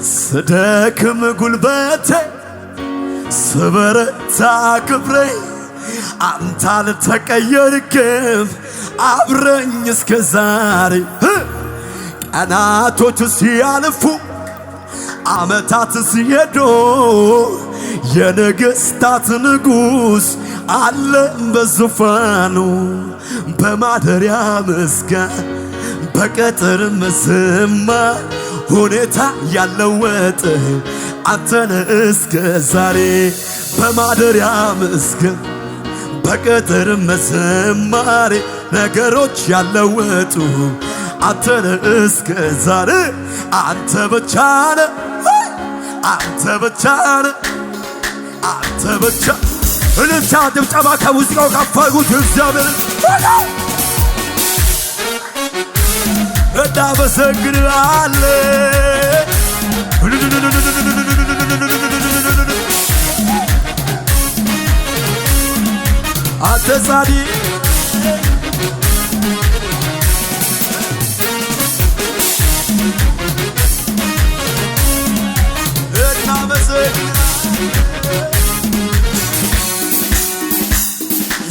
ስደክም ጉልበቴ ስበረታ ክብሬ አንተ አልተቀየርክም አብረኝ እስከ ዛሬ ቀናቶች ሲያልፉ ዓመታት ሲሄዱ የነገሥታት ንጉሥ አለ በዙፋኑ በማደሪያ ምስጋና በቀጥር መዘመር ሁኔታ ያለወጥ አንተነ እስከ ዛሬ በማደሪያ ምስጋና በቀጥር መዘመር ነገሮች ያለወጡ አንተነ እስከ ዛሬ አንተ ብቻ ነህ አንተ ብቻ ነህ አንተ ብቻ እልልታ ድብጨባ ከሙዚቃው ካፋጉት እግዚአብሔር እናመሰግንሃለን አንተ ጻድቅ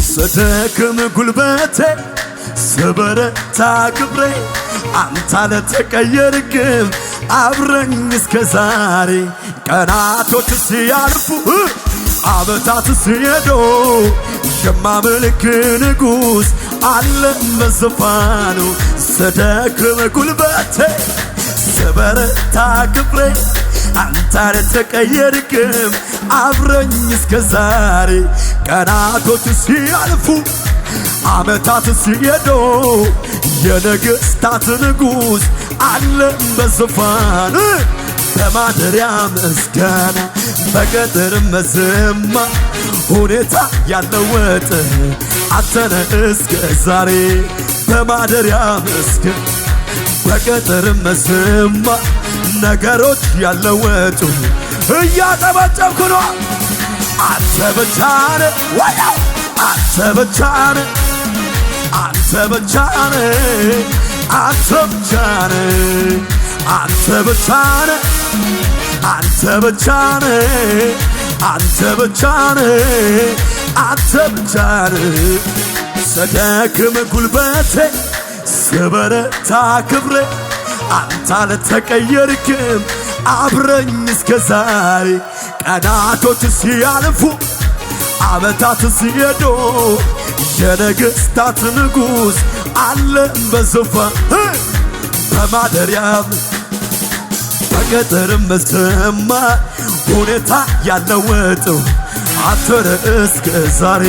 ስደክም ጉልበቴ ስበረታ ክብሬ አንተ አልተቀየርክም አብረኝ እስከ ዛሬ ቀናቶች ሲያልፉ ዓመታት ሲሄዱ የማመልክ ንጉሥ አለ በዙፋኑ ስደክም ጉልበቴ ስበረታ ክብሬ አንተ አልተቀየርክም አብረኝ እስከ ዛሬ ቀናቶች ሲያልፉ ዓመታት ሲሄዱ የነገሥታት ንጉሥ አለ በዙፋኑ በማደሪያ ምስጋና በቀጥር መዘመር ሁኔታ ያለወጥ አንተነ እስከ ዛሬ በማደሪያ ምስጋና በቀጥር መዘመር ነገሮች ያለወጡ እያጨበጨብኩ ነው አንተ ብቻ ነህ ወዲያው አንተ ብቻ ነህ አንተ ብቻ ነህ አንተ ብቻ ነህ አንተ ብቻ ነህ አንተ ብቻ ነህ አንተ ብቻ ነህ አንተ ብቻ ነህ ስደክም ጉልበቴ ስበረታ ክብሬ አንተ አልተቀየርክም አብረኝ እስከ ዛሬ ቀናቶች ሲያልፉ ዓመታት ሲሄዱ የነገሥታት ንጉሥ አለ በዙፋኑ በማደሪያም በቀጥር መዘመር ሁኔታ ያለወጡ አንተነ እስከ ዛሬ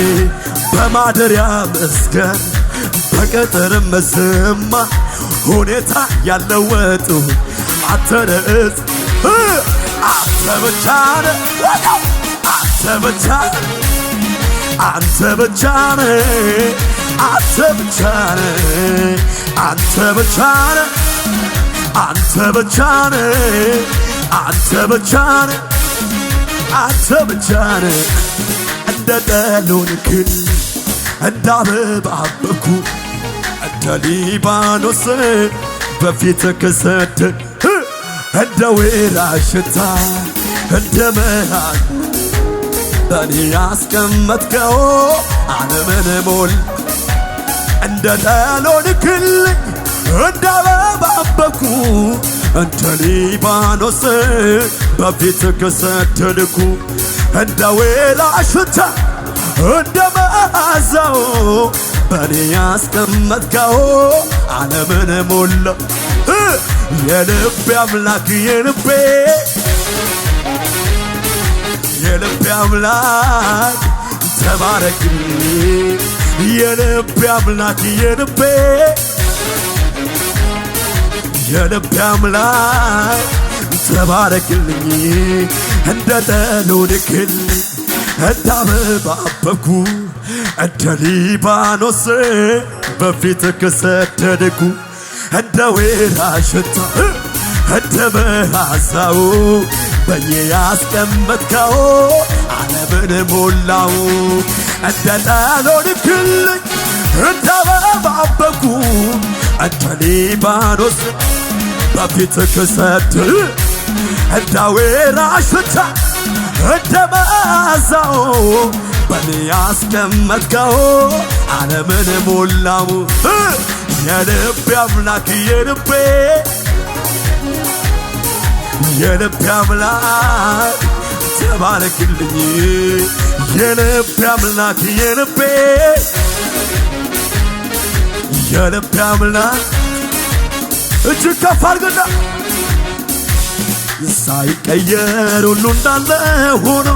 በማደሪያ ምስጋና በቀጥር መዘመር ሁኔታ ያለወጡ አንተነ አንተ ብቻ ነህ አንተ ብቻ ነህ አንተ ብቻ ነህ አንተ ብቻ ነህ አንተ ብቻ ነህ አንተ ብቻ ነህ አንተ ብቻ ነህ አንተ ብቻ ነህ እንደ ጠሎንክል እንደ አበባ አበብኩ እንደ ሊባኖስ በፊት ከሰደድ እንደ ወይራ ሽታ እንደ መሃል በኔ ያስቀመጥከው ዓለምን ሞል እንደ ጠሎንክል እንደ አበባ አበብኩ እንደ ሊባኖስ በፊት ከሰደድኩ እንደ ወይራ ሽታ እንደ መዓዛው በኔ ያስቀመጥከው ዓለምን ሞላ የልቤ አምላክ የልቤ አምላክ ተባረክልኝ የልቤ አምላክ የልቤ አምላክ ተባረክልኝ እንደ ጠሎንክል እንደ አበባ አበብኩ እንደ ሊባኖስ በፊት ከሰደድኩ እንደ ወይራ ሽታ እንደ መዓዛው በኔ ያስቀመጥከው ዓለምን ሞላው እንደ ጠሎንክል እንደ አበባ አበብኩ እንደ ሊባኖስ በፊት ከሰደድኩ እንደ ወይራ ሽታ እንደ መዓዛው በኔ ያስቀመጥከው ዓለምን ሞላው የልቤ አምላክ የልቤ አምላክ ተባረክልኝ የልቤ አምላክ የልቤ አምላክ እጅግ ከፍ አድርግና ሳይቀየር ሁሉ እንዳለ ሆኖ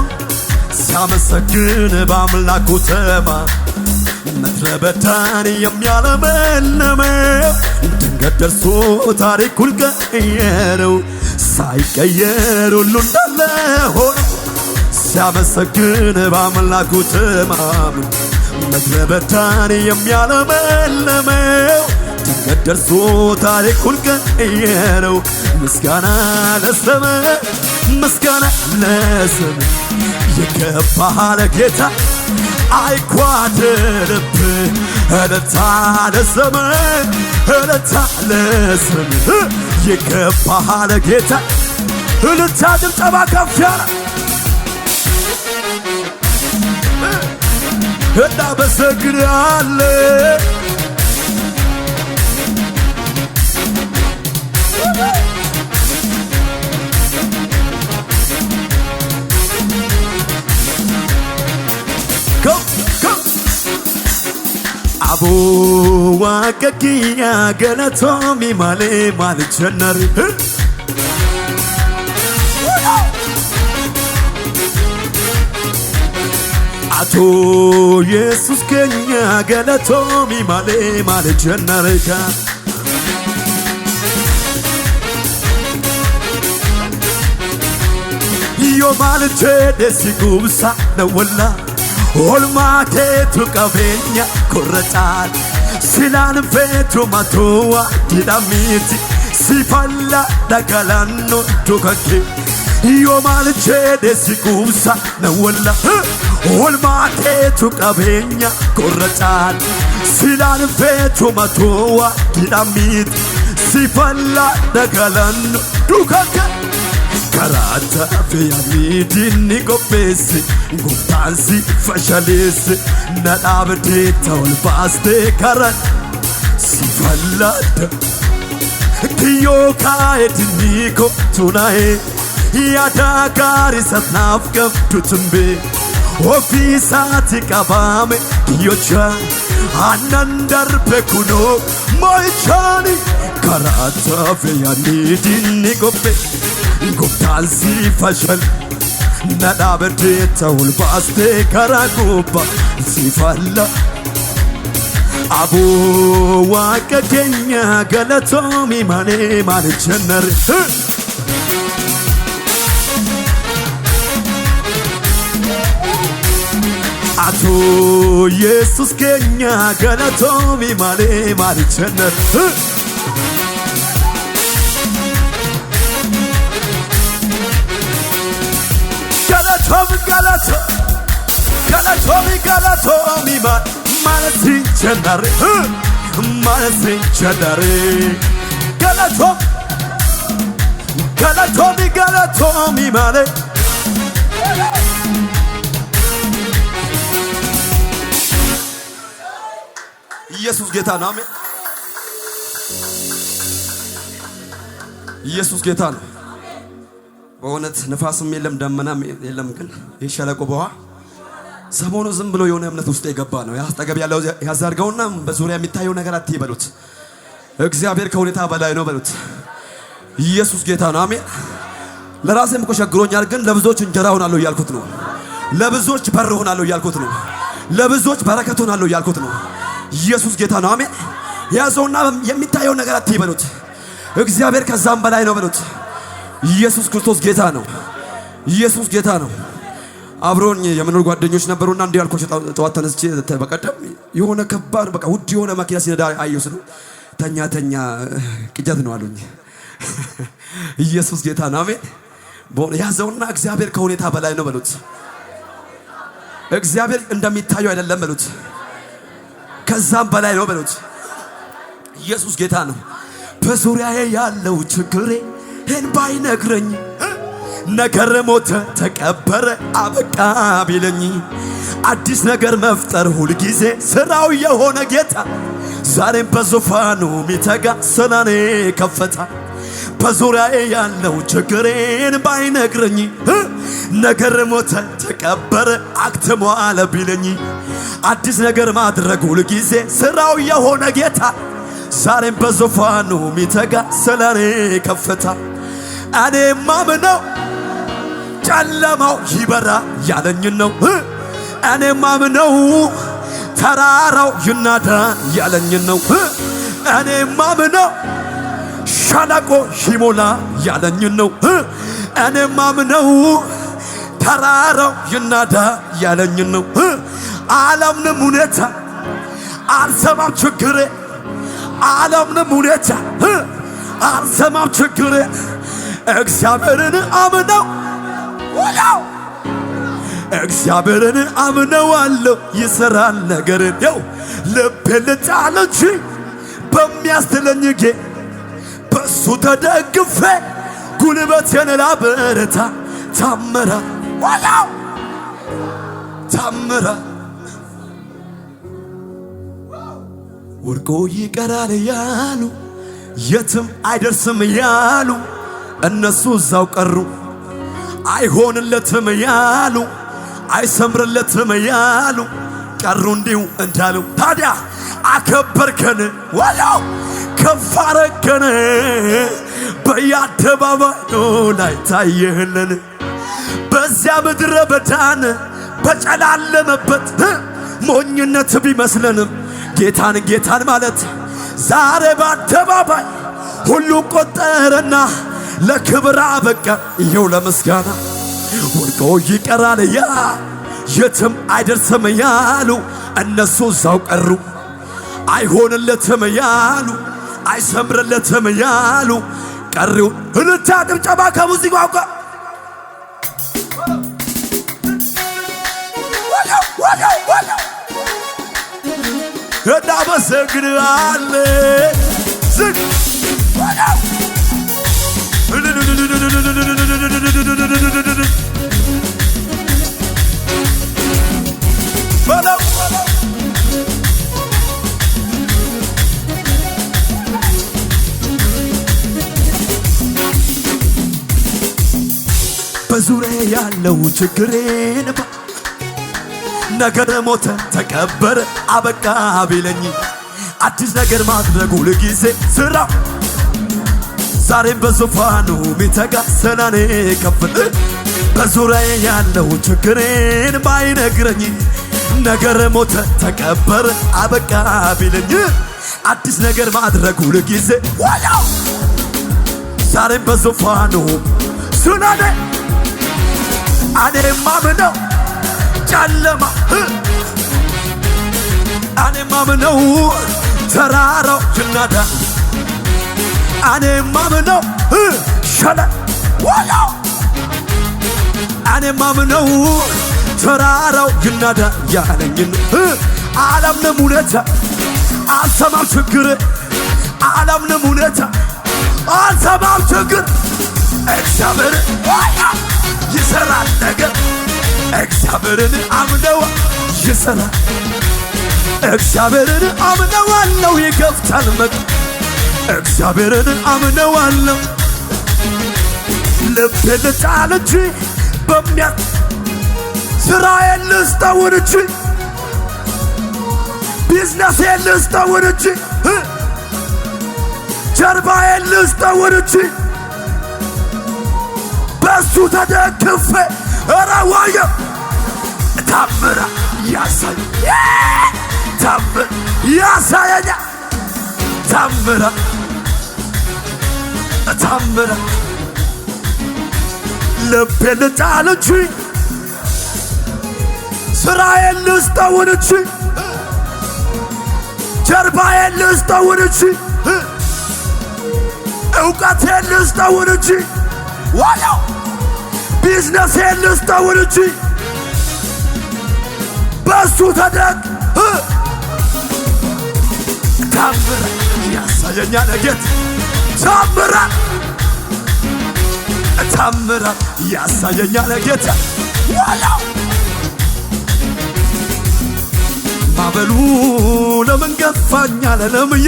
ሲያመሰግን በአምላኩ ምድረ በዳን የሚያለመልመው ድንገት ደርሶ ታሪኩን ቀየረው ሳይቀየር ሁሉ እንዳለ ሆኖ ሲያመሰግን በአምላኩ ምድረ በዳን የሚያለመልመው ድንገት ደርሶ ታሪኩን ቀየረው ምስጋና ለስምህ ምስጋና ለስምህ ይገባሃል ጌታ አይጓደልብህ እልልታ ለስምህ ይገባሃል ጌታ እልልታ ጭብጨባ ከፍ ያለ እናመሰግናለን አቦ ዋቀቂያ ገለቶሚ ማሌ ማልጀነር አቶ ኢየሱስ ከኛ ገለቶሚ ማሌ ማልጀነርካ ዮ ማልቼ ደሲጉብሳ ነወላ ኦልማቴቱ ቀቤኛ ኮረጫል ሲላንፌቱ ማቶዋ ዲዳሚቲ ሲፋላ ዳጋላኖ ዱከኬ ዮ ማልቼ ደሲጉብሳ ነወላ ኦልማቴቱ ቀቤኛ ኮረጫል ሲላንፌቱ ማቶዋ ዲዳሚቲ ሲፋላ ዳጋላኖ ዱከኬ Karata fiyani dinni qopheesse gooftaansi fashaleesse na dhaabdee ta'ol baastee karan si fallaadha kiyyoo kaa'e dinni koo tunaa'e yaada gaarii satnaaf qabdu tumbee ofii isaati qabaame kiyyochaa aannan darbe kunoo moo'ichaani karata fiyani dinni qopheesse gooftaansi fashal na dhaabdee ta'ol baastee karaa gubbaa si falla aboo waaqa keenya galatoomi malee maal jennare ato Yesus keenya galatoomi malee maal jennare Galatomi malasin chandare Galatomi male ኢየሱስ ጌታ ነው አሜን ኢየሱስ ጌታ ነው በእውነት ንፋስም የለም ደመናም የለም ግን የሸለቆ በውሃ ሰሞኑ ዝም ብሎ የሆነ እምነት ውስጥ የገባ ነው ያስጠገብ ያለው ያዛርገውና በዙሪያ የሚታየው ነገር አትይበሉት እግዚአብሔር ከሁኔታ በላይ ነው በሉት ኢየሱስ ጌታ ነው አሜን ለራሴም እኮ ሸግሮኛል ግን ለብዙዎች እንጀራ ሆናለሁ እያልኩት ነው ለብዙዎች በር ሆናለሁ እያልኩት ነው ለብዙዎች በረከት ሆናለሁ እያልኩት ነው ኢየሱስ ጌታ ነው አሜን ያዘውና የሚታየው ነገር አትይበሉት እግዚአብሔር ከዛም በላይ ነው በሉት ኢየሱስ ክርስቶስ ጌታ ነው ኢየሱስ ጌታ ነው አብሮኝ የመኖር ጓደኞች ነበሩና እንዲህ አልኮሽ ተዋት ተነስቼ በቀደም የሆነ ከባድ በቃ ውድ የሆነ መኪና ሲነዳ አየሁት ነው ተኛ ቅጀት ነው አሉኝ ኢየሱስ ጌታ ነው አሜን ያዘውና እግዚአብሔር ከሁኔታ በላይ ነው በሉት እግዚአብሔር እንደሚታየው አይደለም በሉት ከዛም በላይ ነው በሉት ኢየሱስ ጌታ ነው በዙሪያዬ ያለው ችግሬ ባይነግረኝ ነገር ሞተ ተቀበረ አበቃ ቢለኝ አዲስ ነገር መፍጠር ሁል ጊዜ ስራው የሆነ ጌታ ዛሬም በዙፋኑ ሚተጋ ስለኔ ከፈታ በዙሪያዬ ያለው ችግሬን ባይነግረኝ ነገር ሞተ ተቀበረ አክትሟል ቢለኝ አዲስ ነገር ማድረግ ሁል ጊዜ ስራው የሆነ ጌታ ዛሬም በዙፋኑ ሚተጋ ስለኔ ከፈታ እኔ ማምነው ጨለማው ይበራ ያለኝ ነው እኔ ማምነው ተራራው ይናዳ ያለኝ ነው እኔ ማምነው ሸለቆ ይሞላ ያለኝ ነው እኔ ማምነው ተራራው ይናዳ ያለኝ ነው ዓለምንም ሁኔታ አልሰማም ችግሬ ዓለምንም ሁኔታ አልሰማም ችግሬ እግዚአብሔርን አምነው ወላው እግዚአብሔርን አምነዋለሁ ይሰራል ነገርን ያው ልቤን ልጣል እንጂ በሚያስጥለኝ በሱ ተደግፌ ጉልበቴን ላበረታ ታምራ ወላው ታምራ ወርቆ ይቀራል ያሉ የትም አይደርስም ያሉ እነሱ እዛው ቀሩ አይሆንለትም ያሉ አይሰምርለትም ያሉ ቀሩ እንዲሁ እንዳሉ ታዲያ አከበርከን ወላው ከፍ አረገን በየአደባባዩ ላይ ታየህልን በዚያ ምድረ በዳን በጨላለመበት ሞኝነት ቢመስለንም ጌታን ጌታን ማለት ዛሬ በአደባባይ ሁሉ ቆጠረና ለክብር አበቃ ይኸው ለምስጋና ወርቆ ይቀራል ያ የትም አይደርስም ያሉ እነሱ እዛው ቀሩ አይሆንለትም ያሉ አይሰምርለትም ያሉ ቀሩ እልልታ ጭብጨባ ከሙዚቃው ጋር እናመሰግናለን ዝግ በለው በዙሪያ ያለው ችግሬን ነገር ሞተ ተቀበረ አበቃ ቢለኝ አዲስ ነገር ማድረግ ሁል ጊዜ ስራው ዛሬም በዙፋኑ ሚተጋ ስለኔ ከፍት በዙሪያ ያለው ችግሬን ባይነግረኝ ነገር ሞተ ተቀበረ አበቃ ቢለኝ አዲስ ነገር ማድረግ ሁል ጊዜ ወላው ዛሬም በዙፋኑ ስለኔ እኔ ማምነው ጨለማ እኔ ማምነው ተራራው ይናዳ እኔ ማምነው ሸለ ወላው እኔ ማምነው ተራራው ይናዳ ያለኝን ዓለምንም ሁኔታ አልሰማም ችግር ዓለምንም ሁኔታ አልሰማም ችግር እግዚአብሔር ይሰራል ነገር እግዚአብሔርን አምነው ይሰራል እግዚአብሔርን አምነዋለሁ ይከፍታል መቅ እግዚአብሔርን አምነዋለሁ ልቤን ልጣል እንጂ ስራዬን ልስጠውን እንጂ ቢዝነሴን ልስጠውን እንጂ ጀርባዬን ልስጠውን እንጂ በሱ ተደግፌ ኧረ ዋየ ታምራ ያሳይ ታምር ያሳየኛ ታምራ ታምራ ልቤን ልጣል እንጂ ስራዬን ልስጠውን እንጂ ጀርባዬን ልስጠውን እንጂ እውቀቴን ልስጠውን እንጂ ዋላው ቢዝነሴን ልስጠውን እንጂ በሱ ተደግ ታምራ ያሳየኛ ነገት ታምራ ታምራት ያሳየኛል ጌታ ዋላው ማበሉ ለምን ገፋኛል ለምን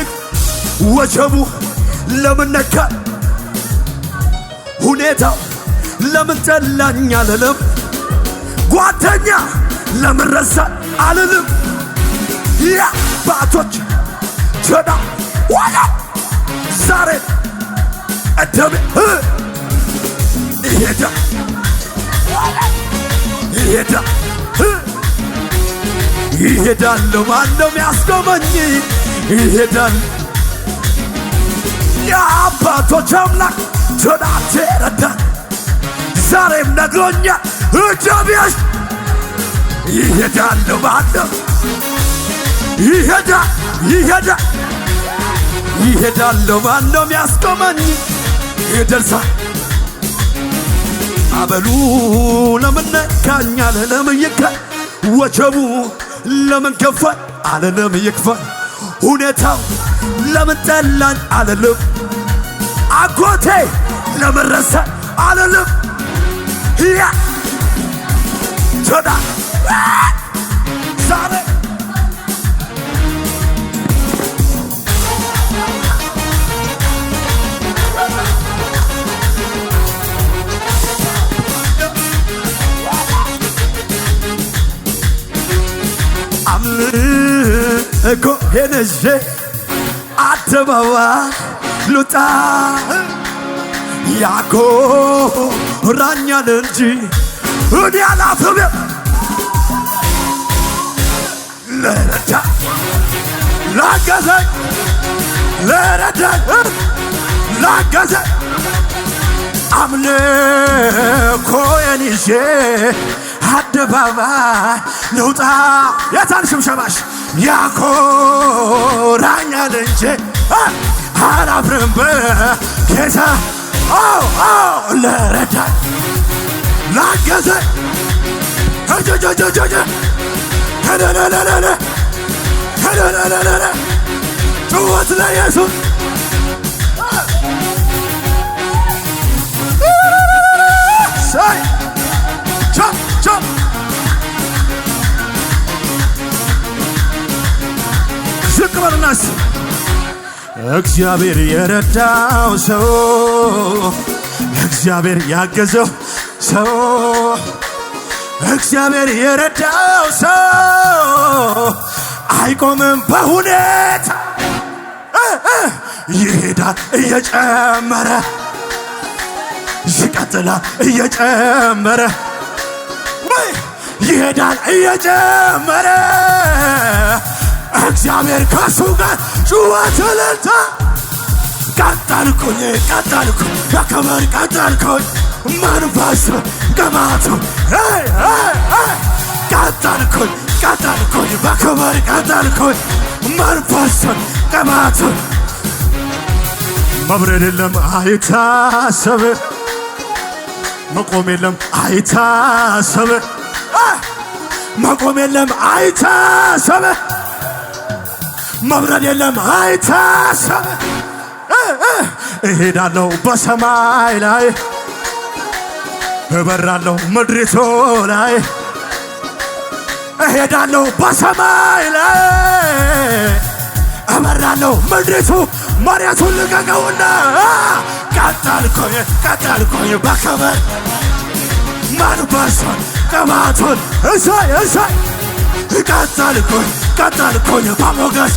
ወጀቡ ለምን ነካ ሁኔታው ለምን ጠላኛል ለምን ጓደኛ ለምን ረሳ አልልም ያ ባቶች ቸዳ ዋላ ዛሬ አደብ ይሄዳ ይሄዳ ይሄዳል ማንም ያስቆመኝ ይሄዳል የአባቶች አምላክ ትናንት ረዳኝ ዛሬም ነግሮኛል እግዚአብሔር ይሄዳል ማንም ይሄዳል ማንም ያስቆመኝ ይደርሳል አበሉ ለምን ነካኛል ለምን ይከፋል ወጀቡ ለምን ገፋኝ አለለም ይክፋል ሁኔታው ለምን ጠላኝ አለለም አጎቴ ለምን ረሳ አለለም ያ ቸዳ ዛሬ እኮ ሄነዤ አደባባይ ልውጣ ያኮራኛል እንጂ እኔ አላፍርም ለረዳ ላገዘኝ ለረዳኝ ላገዘኝ አምልኮዬን ይዤ አደባባይ ልውጣ የታን ሽምሸማሽ ያኮራኛል እንጂ አላፍርም በጌታ ለረዳኝ ላገዘኝ ጩኸት ለኢየሱስ ሳይ ቻፕ ቻፕ ዝቅ በሉናስ እግዚአብሔር የረዳው ሰው እግዚአብሔር ያገዘው ሰው እግዚአብሔር የረዳው ሰው አይቆምም በሁኔታ ይሄዳል እየጨመረ ይቀጥላል እየጨመረ ይሄዳል እየጨመረ እግዚአብሔር ከሱ ጋር ጩኸት እልልታ ቀጠልኩኝ ከከበር ቀጠልኩኝ መንፈስ ቅባቱ ቀጠልኩኝ በክብር ቀጠልኩኝ መንፈስ ቅባቱ መብረር የለም አይታሰብ መቆም የለም አይታሰብ መቆም የለም አይታሰብ መብረር የለም አይታሰብ እሄዳለሁ በሰማይ ላይ እበራለሁ ምድሪቱ ላይ እሄዳለሁ በሰማይ ላይ እበራለሁ ምድሪቱ መሬቱን ልቀቀውና ቀጠልኩኝ በክብር መንፈሱን ቅባቱን እሰይ ቀጠልኩኝ በሞገስ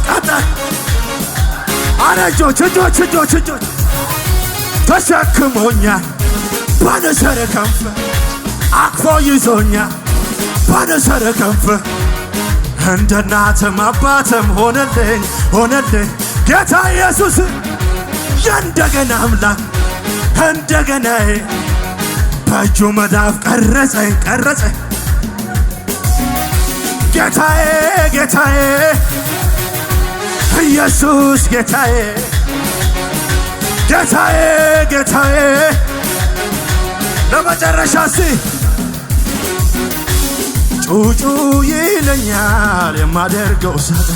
አረ እጆች ተሸክሞኛል በንስር ክንፍ አቅፎ ይዞኛል በንስር ክንፍ እንደ እናትም አባትም ሆነልኝ ጌታ ኢየሱስ የእንደገና አምላክ እንደገናዬ በእጁ መዳፍ ቀረጸኝ ጌታዬ ኢየሱስ ጌታዬ ለመጨረሻ ጩጩ ይለኛል የማደርገው ሳጣ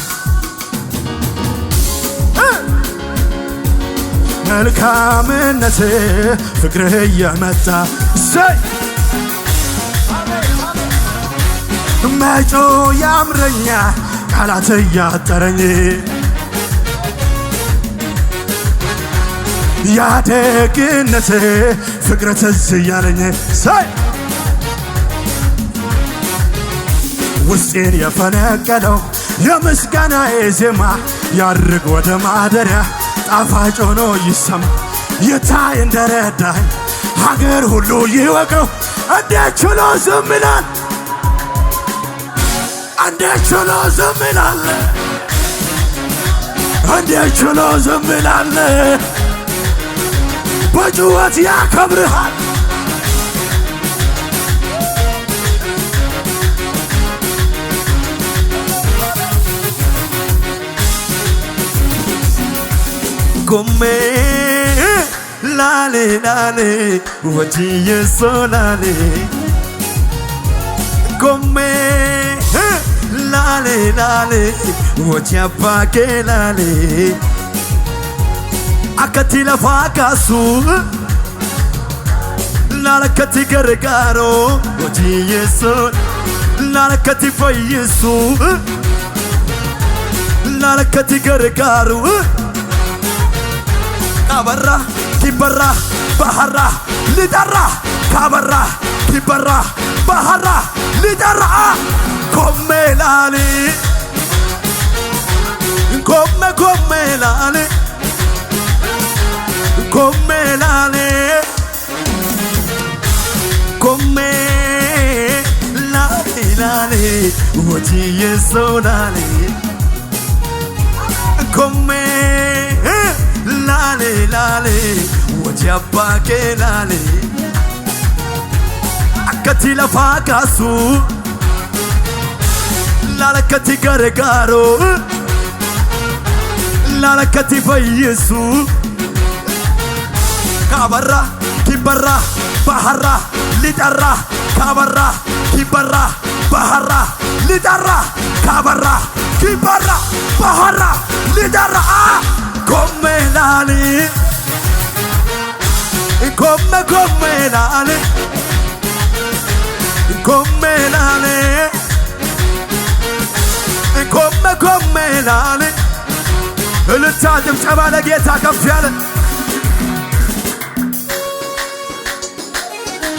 መልካምነት ፍቅርህ እየመጣ መጮ ያምረኛ ቃላት እያጠረኝ ያደግነት ፍቅር ትዝ እያለኝ ውስጤን የፈነቀለው የምስጋናዬ ዜማ ያርግ ወደ ማደሪያ ጣፋጭ ሆኖ ይሰማ ይታይ እንደረዳኝ ሀገር ሁሉ ይወቀው። እንዴት ችሎ ዝም ይላል? እንዴት ችሎ ዝም ይላል? እንዴት ችሎ ዝም ይላል? በጩኸት ያከብርሃል። ጎሜ ላሌ ላሌ ወጂዬ ሶላሌ ጎሜ ላሌ ላሌ ወጂ አባኬ ላሌ አከቲ ለፋ ካሱ ላለከቲ ገርጋሮ ወጂዬ ሶል ላለከቲ ፈይሱ ላለከቲ ገርጋሩ ካበራ ኪበራ ባህራ ሊጠራ ካበራ ኪበራ ባህራ ሊጠራ ኮሜ ላሌ ኮሜ ኮሜ ላሌ ኮሜ ላሌ ኮሜ ላሌ ላሌ ወጂዬ ሶላሌ ኮሜ ላሌ ላሌ ወጂ አባኬ ላሌ አከቲ ለፋ ካሱ ላለከቲ ገርጋሮ ላለከቲ ፈይሱ ካበራ ኪበራ ባህራ ሊጠራ ካበራ ኪበራ ባህራ ሊጠራ ካበራ ኪበራ ባህራ ሊጠራ ኮሜ ላሌ ኮሜ ኮሜ ላሌ ኮሜ ላሌ ኮሜ ኮሜ ላሌ እልልታ ጭብጨባ ለጌታ ከፍ ያለ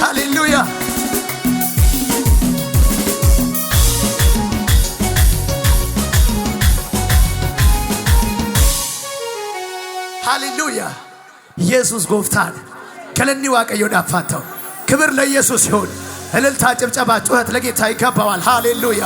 ሃሌሉያ ሃሌሉያ ኢየሱስ ጎፍታን ከለኒ ዋቀዮ ዳፋታው ክብር ለኢየሱስ ይሁን። እልልታ ጭብጨባ ጩኸት ለጌታ ይገባዋል። ሃሌሉያ